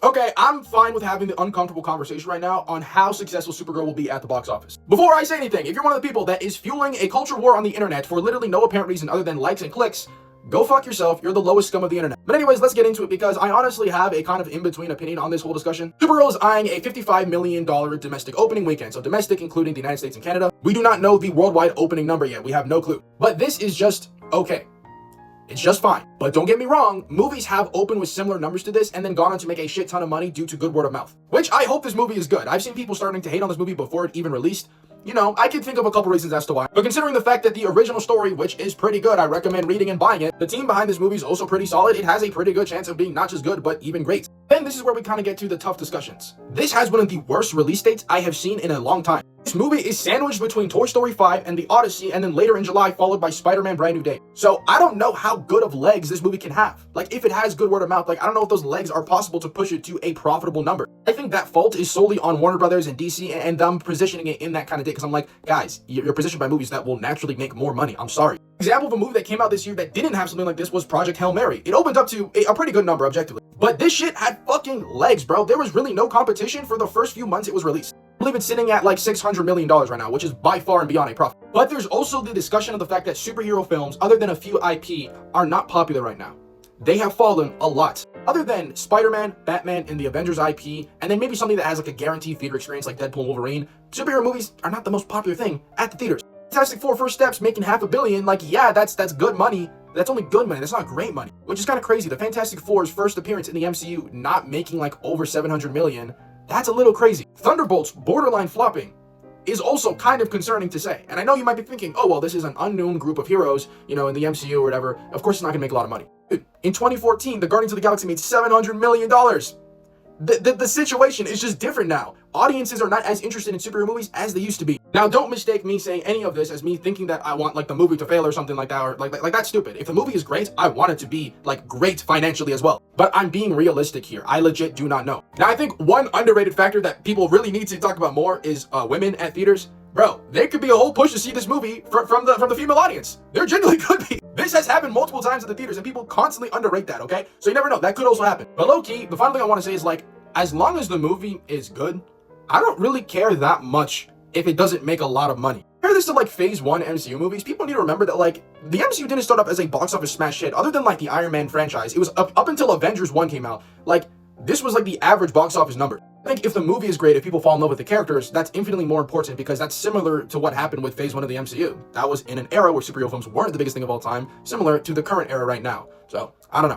Okay, I'm fine with having the uncomfortable conversation right now on how successful Supergirl will be at the box office. Before I say anything, if you're one of the people that is fueling a culture war on the internet for literally no apparent reason other than likes and clicks, go fuck yourself. You're the lowest scum of the internet. But anyways, let's get into it because I honestly have a kind of in-between opinion on this whole discussion. Supergirl is eyeing a $55 million domestic opening weekend. So domestic including the United States and Canada. We do not know the worldwide opening number yet. We have no clue. But this is just okay. It's just fine. But don't get me wrong, movies have opened with similar numbers to this and then gone on to make a shit ton of money due to good word of mouth. Which I hope this movie is good. I've seen people starting to hate on this movie before it even released. You know, I can think of a couple reasons as to why. But considering the fact that the original story, which is pretty good, I recommend reading and buying it. The team behind this movie is also pretty solid. It has a pretty good chance of being not just good, but even great. Then this is where we kind of get to the tough discussions. This has one of the worst release dates I have seen in a long time. This movie is sandwiched between Toy Story 5 and The Odyssey, and then later in July followed by Spider-Man Brand New Day. So I don't know how good of legs this movie can have. Like, if it has good word of mouth, like, I don't know if those legs are possible to push it to a profitable number. I think that fault is solely on Warner Brothers and DC and them positioning it in that kind of day, because I'm like, guys, you're positioned by movies that will naturally make more money. I'm sorry. Example of a movie that came out this year that didn't have something like this was Project Hail Mary. It opened up to a pretty good number objectively. But this shit had fucking legs, bro. There was really no competition for the first few months it was released. I believe it's sitting at like $600 million right now, which is by far and beyond a profit. But there's also the discussion of the fact that superhero films, other than a few IP, are not popular right now. They have fallen a lot. Other than Spider-Man, Batman, and the Avengers IP, and then maybe something that has like a guaranteed theater experience like Deadpool and Wolverine, superhero movies are not the most popular thing at the theaters. Fantastic Four First Steps making $500 million, like, yeah, that's good money. That's only good money. That's not great money, which is kind of crazy. The Fantastic Four's first appearance in the MCU not making like over $700 million. That's a little crazy. Thunderbolts borderline flopping is also kind of concerning to say. And I know you might be thinking, oh, well, this is an unknown group of heroes, you know, in the MCU or whatever. Of course, it's not gonna make a lot of money. In 2014, the Guardians of the Galaxy made $700 million. The situation is just different now. Audiences are not as interested in superhero movies as they used to be. Now, don't mistake me saying any of this as me thinking that I want like the movie to fail or something like that, or like that's stupid. If the movie is great, I want it to be like great financially as well. But I'm being realistic here. I legit do not know. Now, I think one underrated factor that people really need to talk about more is women at theaters. Bro, there could be a whole push to see this movie from the female audience. There genuinely could be. This has happened multiple times at the theaters and people constantly underrate that, okay? So you never know, that could also happen. But low-key, the final thing I want to say is like, as long as the movie is good, I don't really care that much if it doesn't make a lot of money. Compare this to like phase 1 MCU movies. People need to remember that like, the MCU didn't start up as a box office smash hit. Other than like the Iron Man franchise, it was up until Avengers 1 came out. Like, this was like the average box office number. I think if the movie is great, if people fall in love with the characters, that's infinitely more important because that's similar to what happened with phase 1 of the MCU. That was in an era where superhero films weren't the biggest thing of all time, similar to the current era right now. So, I don't know.